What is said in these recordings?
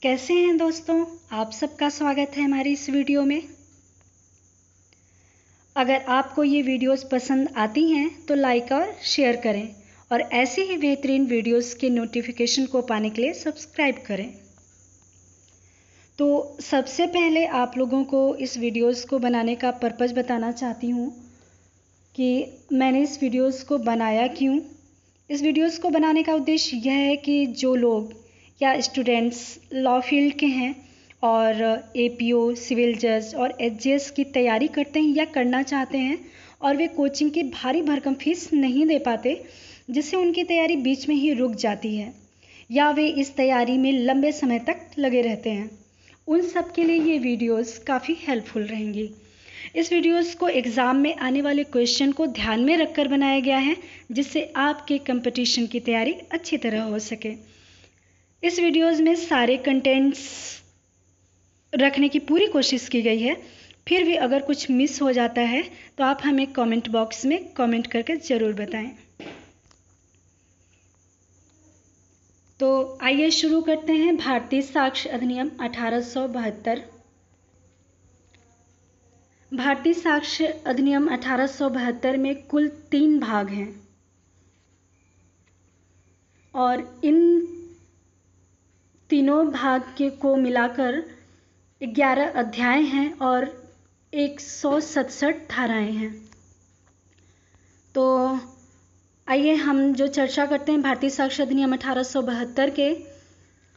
कैसे हैं दोस्तों, आप सबका स्वागत है हमारी इस वीडियो में। अगर आपको ये वीडियोस पसंद आती हैं तो लाइक और शेयर करें और ऐसे ही बेहतरीन वीडियोस के नोटिफिकेशन को पाने के लिए सब्सक्राइब करें। तो सबसे पहले आप लोगों को इस वीडियोस को बनाने का पर्पज़ बताना चाहती हूँ कि मैंने इस वीडियोस को बनाया क्यों। इस वीडियोस को बनाने का उद्देश्य यह है कि जो लोग या स्टूडेंट्स लॉ फील्ड के हैं और एपीओ, सिविल जज और एचजीएस की तैयारी करते हैं या करना चाहते हैं और वे कोचिंग की भारी भरकम फीस नहीं दे पाते, जिससे उनकी तैयारी बीच में ही रुक जाती है या वे इस तैयारी में लंबे समय तक लगे रहते हैं, उन सब के लिए ये वीडियोस काफ़ी हेल्पफुल रहेंगी। इस वीडियोस को एग्ज़ाम में आने वाले क्वेश्चन को ध्यान में रखकर बनाया गया है, जिससे आपके कंपटीशन की तैयारी अच्छी तरह हो सके। इस वीडियोस में सारे कंटेंट्स रखने की पूरी कोशिश की गई है। फिर भी अगर कुछ मिस हो जाता है तो आप हमें कमेंट बॉक्स में कमेंट करके ज़रूर बताएं। तो आइए शुरू करते हैं। भारतीय साक्ष्य अधिनियम 1872। भारतीय साक्ष्य अधिनियम 1872 में कुल 3 भाग हैं और इन तीनों भाग को मिलाकर 11 अध्याय हैं और 167 धाराएं हैं। तो आइए हम जो चर्चा करते हैं भारतीय साक्ष्य अधिनियम 1872 के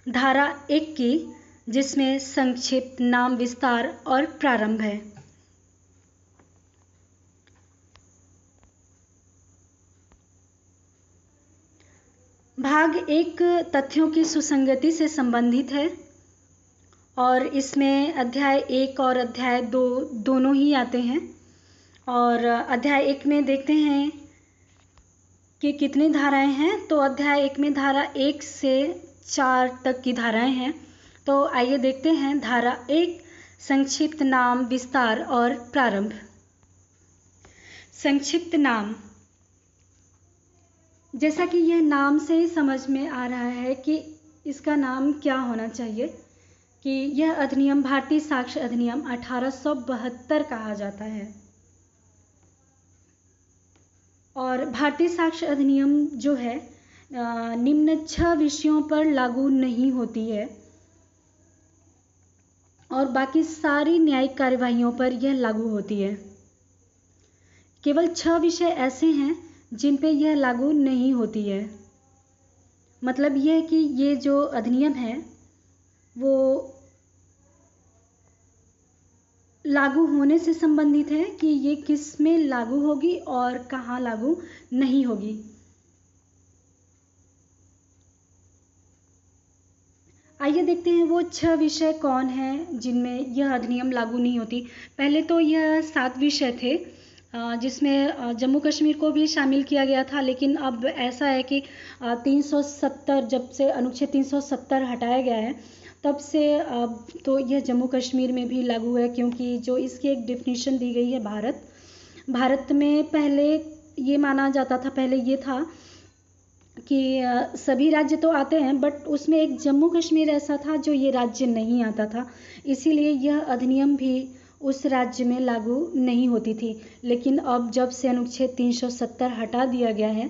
धारा 1 की, जिसमें संक्षिप्त, नाम, विस्तार और प्रारंभ है। भाग 1 तथ्यों की सुसंगति से संबंधित है और इसमें अध्याय 1 और अध्याय 2 दोनों ही आते हैं। और अध्याय 1 में देखते हैं कि कितनी धाराएं हैं। तो अध्याय 1 में धारा 1 से 4 तक की धाराएं हैं। तो आइए देखते हैं। धारा 1, संक्षिप्त, नाम, विस्तार और प्रारंभ। संक्षिप्त नाम, जैसा कि यह नाम से ही समझ में आ रहा है कि इसका नाम क्या होना चाहिए, कि यह अधिनियम भारतीय साक्ष्य अधिनियम 1872 कहा जाता है। और भारतीय साक्ष्य अधिनियम जो है निम्न 6 विषयों पर लागू नहीं होती है और बाकी सारी न्यायिक कार्यवाहियों पर यह लागू होती है। केवल 6 विषय ऐसे हैं जिन पे यह लागू नहीं होती है। मतलब यह है कि ये जो अधिनियम है वो लागू होने से संबंधित है कि ये किस में लागू होगी और कहाँ लागू नहीं होगी। आइए देखते हैं वो 6 विषय कौन हैं जिनमें यह अधिनियम लागू नहीं होती। पहले तो यह 7 विषय थे जिसमें जम्मू कश्मीर को भी शामिल किया गया था, लेकिन अब ऐसा है कि 370 जब से अनुच्छेद 370 हटाया गया है तब से अब तो यह जम्मू कश्मीर में भी लागू है, क्योंकि जो इसकी एक डेफिनेशन दी गई है भारत में पहले ये माना जाता था, पहले ये था कि सभी राज्य तो आते हैं बट उसमें एक जम्मू कश्मीर ऐसा था जो ये राज्य नहीं आता था, इसीलिए यह अधिनियम भी उस राज्य में लागू नहीं होती थी। लेकिन अब जब से अनुच्छेद 370 हटा दिया गया है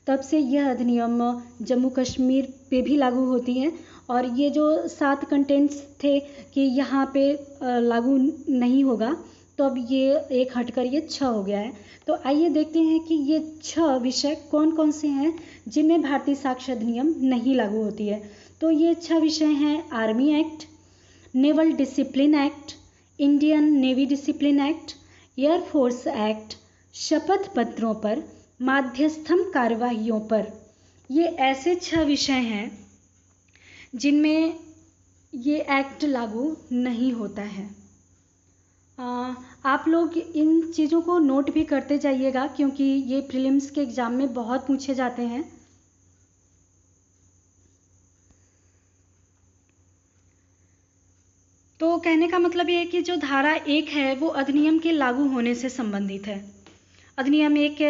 तब से यह अधिनियम जम्मू कश्मीर पे भी लागू होती है। और ये जो 7 कंटेंट्स थे कि यहाँ पे लागू नहीं होगा, तो अब ये एक हटकर ये 6 हो गया है। तो आइए देखते हैं कि ये 6 विषय कौन कौन से हैं जिनमें भारतीय साक्ष्य अधिनियम नहीं लागू होती है। तो ये 6 विषय हैं: army act, naval discipline act, Indian navy discipline act, air force act, शपथ पत्रों पर, माध्यस्थम कार्यवाहियों पर। ये ऐसे 6 विषय हैं जिनमें ये एक्ट लागू नहीं होता है। आप लोग इन चीज़ों को नोट भी करते जाइएगा, क्योंकि ये प्रीलिम्स के एग्ज़ाम में बहुत पूछे जाते हैं। तो कहने का मतलब ये है कि जो धारा 1 है वो अधिनियम के लागू होने से संबंधित है। अधिनियम एक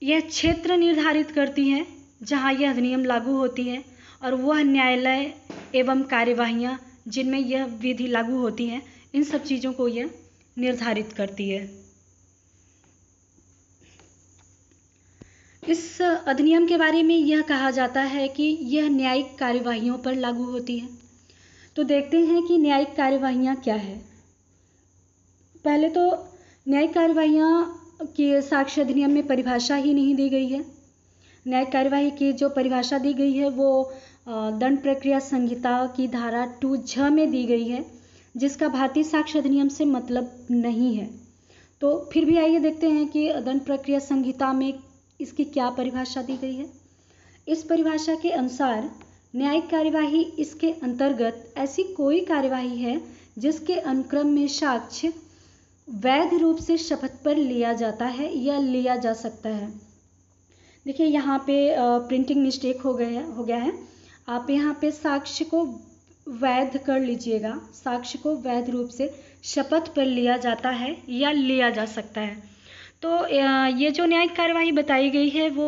यह क्षेत्र निर्धारित करती है जहाँ यह अधिनियम लागू होती है और वह न्यायालय एवं कार्यवाहियाँ जिनमें यह विधि लागू होती हैं, इन सब चीज़ों को यह निर्धारित करती है। इस अधिनियम के बारे में यह कहा जाता है कि यह न्यायिक कार्यवाहियों पर लागू होती है। तो देखते हैं कि न्यायिक कार्यवाहियाँ क्या है। पहले तो न्यायिक कार्यवाहियाँ की साक्ष्य अधिनियम में परिभाषा ही नहीं दी गई है। न्यायिक कार्यवाही की जो परिभाषा दी गई है वो दंड प्रक्रिया संहिता की धारा 2 में दी गई है, जिसका भारतीय साक्ष्य अधिनियम से मतलब नहीं है। तो फिर भी आइए देखते हैं कि दंड प्रक्रिया संहिता में इसकी क्या परिभाषा दी गई है। इस परिभाषा के अनुसार न्यायिक कार्यवाही इसके अंतर्गत ऐसी कोई कार्यवाही है जिसके अनुक्रम में साक्ष्य वैध रूप से शपथ पर लिया जाता है या लिया जा सकता है। देखिए यहाँ पे प्रिंटिंग मिस्टेक हो गया है। आप यहाँ पे साक्ष्य को वैध कर लीजिएगा। साक्ष्य को वैध रूप से शपथ पर लिया जाता है या लिया जा सकता है। तो ये जो न्यायिक कार्यवाही बताई गई है वो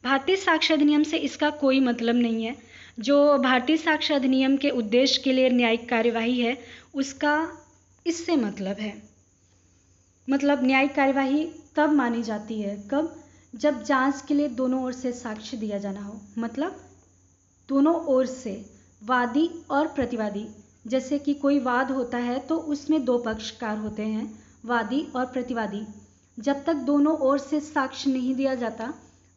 भारतीय साक्ष्य अधिनियम से इसका कोई मतलब नहीं है। जो भारतीय साक्ष्य अधिनियम के उद्देश्य के लिए न्यायिक कार्यवाही है उसका इससे मतलब है। मतलब न्यायिक कार्यवाही तब मानी जाती है कब? जब जांच के लिए दोनों ओर से साक्ष्य दिया जाना हो। मतलब दोनों ओर से, वादी और प्रतिवादी। जैसे कि कोई वाद होता है तो उसमें 2 पक्षकार होते हैं, वादी और प्रतिवादी। जब तक दोनों ओर से साक्ष्य नहीं दिया जाता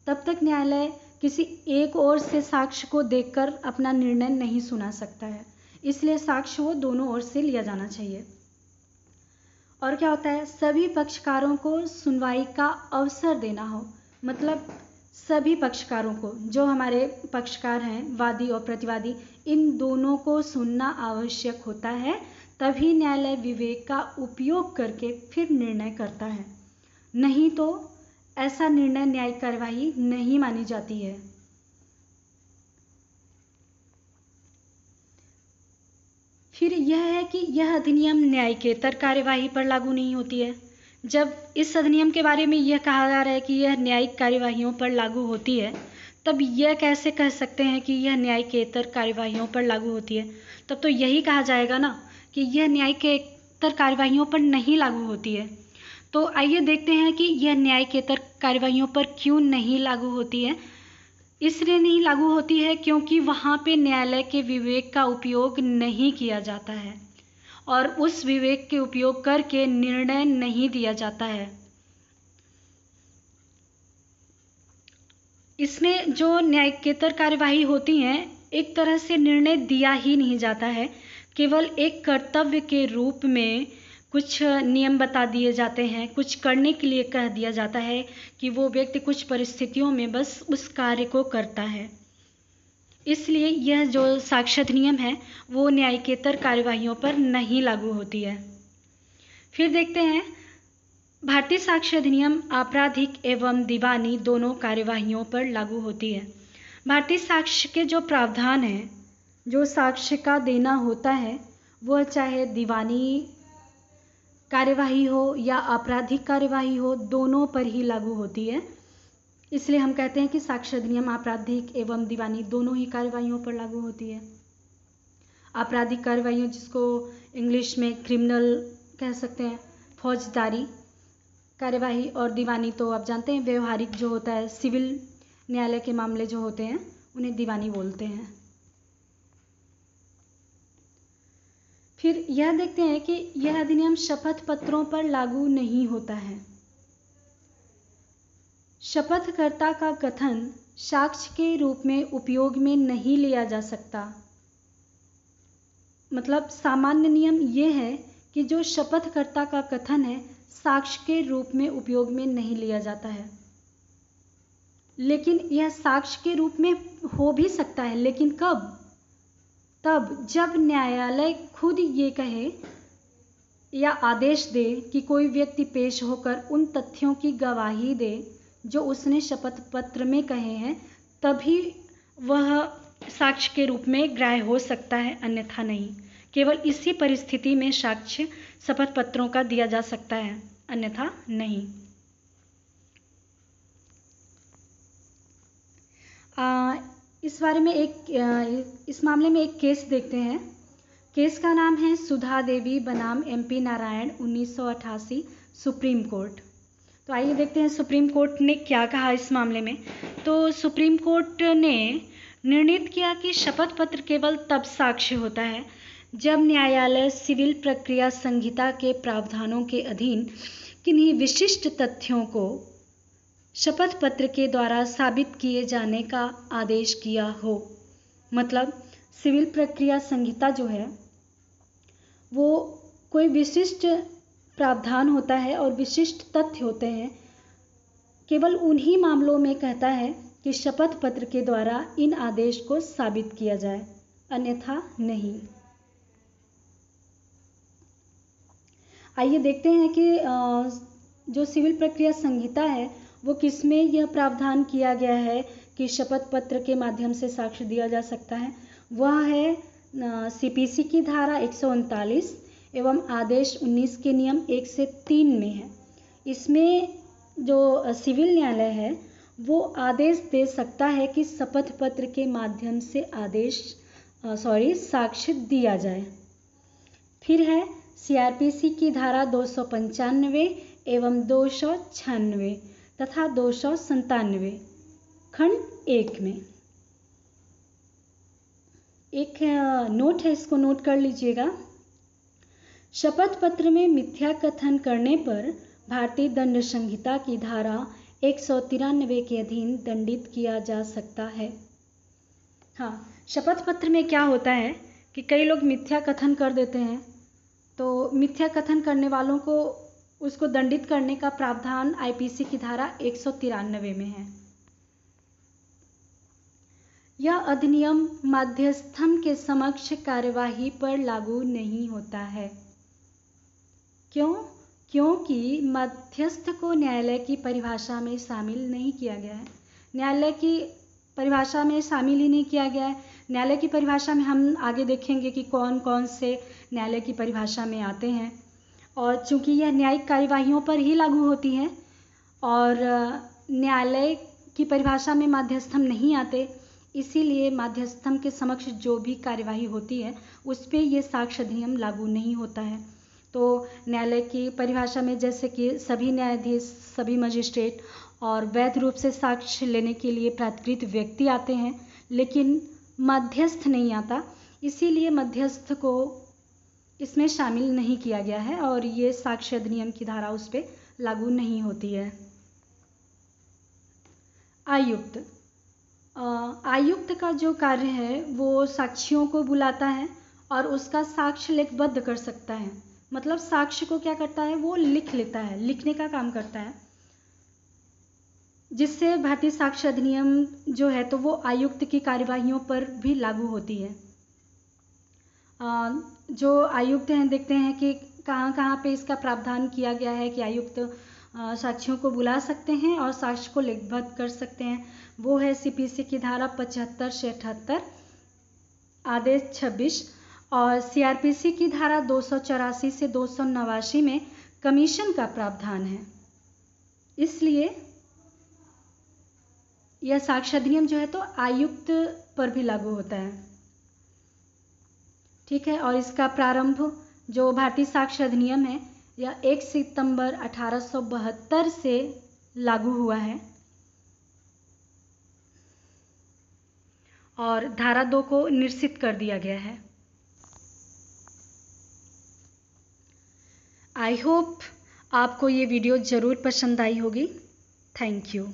तब तक न्यायालय किसी एक ओर से साक्ष्य को देखकर अपना निर्णय नहीं सुना सकता है। इसलिए साक्ष्य वो दोनों ओर से लिया जाना चाहिए। और क्या होता है, सभी पक्षकारों को सुनवाई का अवसर देना हो। मतलब सभी पक्षकारों को, जो हमारे पक्षकार हैं वादी और प्रतिवादी, इन दोनों को सुनना आवश्यक होता है। तभी न्यायालय विवेक का उपयोग करके फिर निर्णय करता है। नहीं तो ऐसा निर्णय न्यायिक कार्यवाही नहीं मानी जाती है। फिर यह है कि यह अधिनियम न्यायिकेतर कार्यवाही पर लागू नहीं होती है। जब इस अधिनियम के बारे में यह कहा जा रहा है कि यह न्यायिक कार्यवाहियों पर लागू होती है, तब यह कैसे कह सकते हैं कि यह न्यायिकेतर कार्यवाहियों पर लागू होती है? तब तो यही कहा जाएगा ना कि यह न्यायिकेतर कार्यवाहियों पर नहीं लागू होती है। तो आइए देखते हैं कि यह न्यायिकेतर कार्यवाहियों पर क्यों नहीं लागू होती है। इसलिए नहीं लागू होती है क्योंकि वहाँ पे न्यायालय के विवेक का उपयोग नहीं किया जाता है और उस विवेक के उपयोग करके निर्णय नहीं दिया जाता है। इसमें जो न्यायिकेतर कार्यवाही होती हैं, एक तरह से निर्णय दिया ही नहीं जाता है। केवल एक कर्तव्य के रूप में कुछ नियम बता दिए जाते हैं, कुछ करने के लिए कह दिया जाता है कि वो व्यक्ति कुछ परिस्थितियों में बस उस कार्य को करता है। इसलिए यह जो साक्ष्य अधिनियम है वो न्यायिकेतर कार्यवाहियों पर नहीं लागू होती है। फिर देखते हैं, भारतीय साक्ष्य अधिनियम आपराधिक एवं दीवानी दोनों कार्यवाहियों पर लागू होती है। भारतीय साक्ष्य के जो प्रावधान हैं, जो साक्ष्य का देना होता है, वह चाहे दीवानी कार्यवाही हो या आपराधिक कार्यवाही हो, दोनों पर ही लागू होती है। इसलिए हम कहते हैं कि साक्ष्य अधिनियम आपराधिक एवं दीवानी दोनों ही कार्यवाहियों पर लागू होती है। आपराधिक कार्यवाहियों जिसको इंग्लिश में क्रिमिनल कह सकते हैं, फौजदारी कार्यवाही, और दीवानी तो आप जानते हैं व्यवहारिक जो होता है, सिविल न्यायालय के मामले जो होते हैं उन्हें दीवानी बोलते हैं। फिर यह देखते हैं कि यह अधिनियम शपथ पत्रों पर लागू नहीं होता है। शपथकर्ता का कथन साक्ष्य के रूप में उपयोग में नहीं लिया जा सकता। मतलब सामान्य नियम ये है कि जो शपथकर्ता का कथन है साक्ष्य के रूप में उपयोग में नहीं लिया जाता है। लेकिन यह साक्ष्य के रूप में हो भी सकता है, लेकिन कब? तब जब न्यायालय खुद ये कहे या आदेश दे कि कोई व्यक्ति पेश होकर उन तथ्यों की गवाही दे जो उसने शपथ पत्र में कहे हैं, तभी वह साक्ष्य के रूप में ग्राह्य हो सकता है, अन्यथा नहीं। केवल इसी परिस्थिति में साक्ष्य शपथ पत्रों का दिया जा सकता है, अन्यथा नहीं। इस मामले में एक केस देखते हैं। केस का नाम है सुधा देवी बनाम MP नारायण 1988 सुप्रीम कोर्ट। तो आइए देखते हैं सुप्रीम कोर्ट ने क्या कहा इस मामले में। तो सुप्रीम कोर्ट ने निर्णित किया कि शपथ पत्र केवल तब साक्ष्य होता है जब न्यायालय सिविल प्रक्रिया संहिता के प्रावधानों के अधीन किन्हीं विशिष्ट तथ्यों को शपथ पत्र के द्वारा साबित किए जाने का आदेश किया हो। मतलब सिविल प्रक्रिया संहिता जो है वो कोई विशिष्ट प्रावधान होता है और विशिष्ट तथ्य होते हैं, केवल उन्हीं मामलों में कहता है कि शपथ पत्र के द्वारा इन आदेश को साबित किया जाए, अन्यथा नहीं। आइए देखते हैं कि जो सिविल प्रक्रिया संहिता है वो किसमें यह प्रावधान किया गया है कि शपथ पत्र के माध्यम से साक्ष्य दिया जा सकता है। वह है CPC की धारा 139 एवं आदेश 19 के नियम 1 से 3 में है। इसमें जो सिविल न्यायालय है वो आदेश दे सकता है कि शपथ पत्र के माध्यम से साक्ष्य दिया जाए। फिर है CRPC की धारा 295 एवं 296 तथा 297 खंड 1 में एक नोट है, इसको नोट कर लीजिएगा। शपथ पत्र में मिथ्या कथन करने पर भारतीय दंड संहिता की धारा 193 के अधीन दंडित किया जा सकता है। हाँ, शपथ पत्र में क्या होता है कि कई लोग मिथ्या कथन कर देते हैं, तो मिथ्या कथन करने वालों को उसको दंडित करने का प्रावधान IPC की धारा 193 में है। यह अधिनियम मध्यस्थम के समक्ष कार्यवाही पर लागू नहीं होता है। क्यों? क्योंकि मध्यस्थ को न्यायालय की परिभाषा में शामिल नहीं किया गया है। न्यायालय की परिभाषा में शामिल ही नहीं किया गया है। न्यायालय की परिभाषा में हम आगे देखेंगे कि कौन कौन से न्यायालय की परिभाषा में आते हैं, और चूंकि यह न्यायिक कार्यवाहियों पर ही लागू होती है और न्यायालय की परिभाषा में मध्यस्थम नहीं आते, इसीलिए मध्यस्थम के समक्ष जो भी कार्यवाही होती है उस पर यह साक्ष्य अधिनियम लागू नहीं होता है। तो न्यायालय की परिभाषा में जैसे कि सभी न्यायाधीश, सभी मजिस्ट्रेट और वैध रूप से साक्ष्य लेने के लिए प्राधिकृत व्यक्ति आते हैं, लेकिन मध्यस्थ नहीं आता, इसीलिए मध्यस्थ को इसमें शामिल नहीं किया गया है और ये साक्ष्य अधिनियम की धारा उस पर लागू नहीं होती है। आयुक्त आयुक्त का जो कार्य है वो साक्षियों को बुलाता है और उसका साक्ष्य लिखबद्ध कर सकता है। मतलब साक्ष्य को क्या करता है, वो लिख लेता है, लिखने का काम करता है, जिससे भारतीय साक्ष्य अधिनियम जो है तो वो आयुक्त की कार्यवाहियों पर भी लागू होती है। जो आयुक्त हैं, देखते हैं कि कहाँ कहाँ पे इसका प्रावधान किया गया है कि आयुक्त साक्षियों को बुला सकते हैं और साक्ष्य को लिखबद्ध कर सकते हैं। वो है CPC की धारा 75 से 78 आदेश 26 और CRPC की धारा 284 से 289 में कमीशन का प्रावधान है। इसलिए यह साक्ष्य अधिनियम जो है तो आयुक्त पर भी लागू होता है। ठीक है, और इसका प्रारंभ जो भारतीय साक्ष्य अधिनियम है यह 1 सितंबर 1872 से लागू हुआ है और धारा 2 को निरसित कर दिया गया है। आई होप आपको ये वीडियो ज़रूर पसंद आई होगी। Thank you.